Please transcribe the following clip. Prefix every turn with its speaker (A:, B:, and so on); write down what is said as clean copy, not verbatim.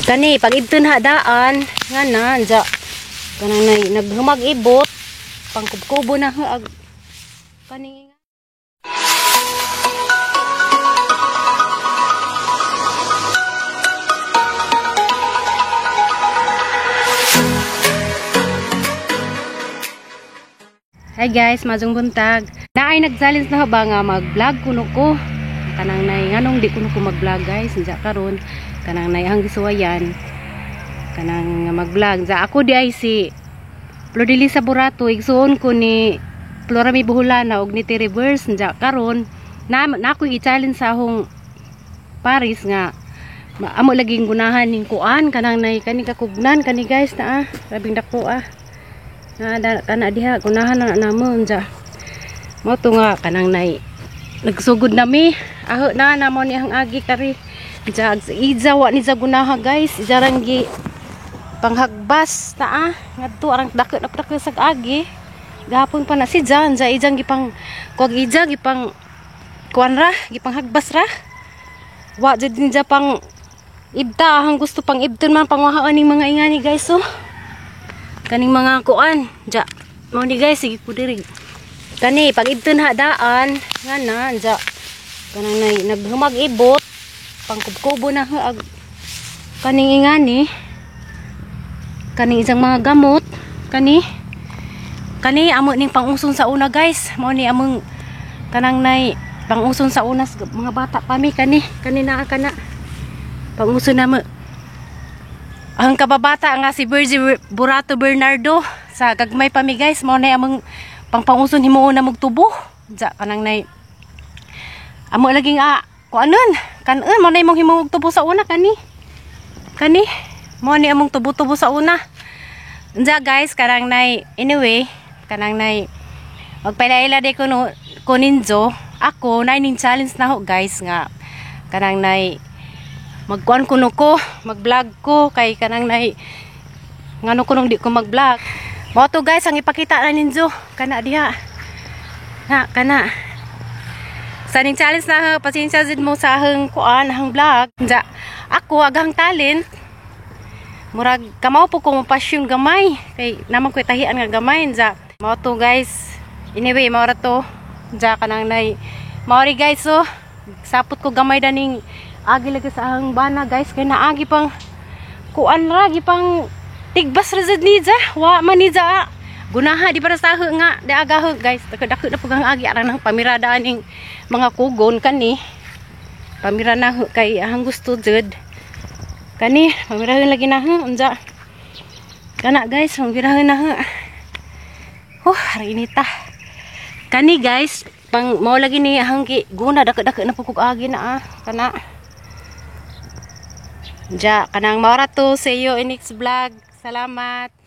A: Kani pag ibton hadaan nga na ja kanang naghumag ibot pangkubkubo na ag kani. Hi guys, majong buntag. Naay nag-challenge na ba nga mag-vlog kuno ko. Kanang nay nganong di kuno ko mag-vlog guys, unsa karon kanang nay ang gisuwayan. Kanang mag-vlog. Sa ako di ay si Flodili sa Burato, igsuon ko ni Florami Buholana og ni T-Reverse unsa karon na ako i-challenge sa akong Paris nga amo laging gunahan ning kuan kanang nay kani kakugnan kani guys na labing dako na kana diha gunahan na namo unsa mo to nga kanang nay nagsugod nami aho na namo ni ang agi kari jag ijawa ni sa gunaha guys ijaranggi panghagbas ta ngadto arang dako sa agi gapon pa na si Jan ja ijang gipang kuag ija gipang kuan ra gipang hagbas ra wa jud din ja pang ibta hang gusto pang ibton man pangwahaan ning mga ingani guys so kaning mga kuan ja mo ni guys sige ko diri kani pag ibton hadaan nga na ja kanang naghumag ibot pangkubkubo na ag kaning ingani kaning isang mga gamot kani amo ning panguson sa una guys mo ni among kanang nay panguson sa una mga bata pa mi kani na kana panguson na mo ang kababata nga si Virgie Burato Bernardo sa gagmay pa mi guys mo ni among pangpanguson himuon na magtubo ja kanang nay amo laging kuanon kanon mo na imong himuog tubo sa una kani mo ni among tubo-tubo sa una unsa guys kanang nay anyway kanang nay magpailaila de ko ninjo ako nay ning challenge na ho guys nga kanang nay magkuan kuno ko mag-vlog ko kay kanang nay ngano kunong di ko mag-vlog mo to guys ang ipakita na ninjo kana diha na kana sa ning challenge na pasensya jud mo sa hang kuan hang vlog ja ako agang talent murag kamaw po ko pasyon gamay kay naman ko tahian nga gamay ja mao to guys anyway mao ra to ja kanang nay mao ri guys so sapot ko gamay daning agi lagi sa hang bana guys kay naagi pang kuan ra gipang tigbas ra jud ni ja wa man ni ja gunaha di para sa nga di aga guys dako na pugang agi arang nang pamirada ning mga kugon kani pamira na kay hang gusto jud kani pamirahan lagi na unja kana guys pamirahan na hari ini tah kani guys pang mau lagi ni hanggi guna dako na pukog agi na kana ja kanang maura to see you in next vlog salamat.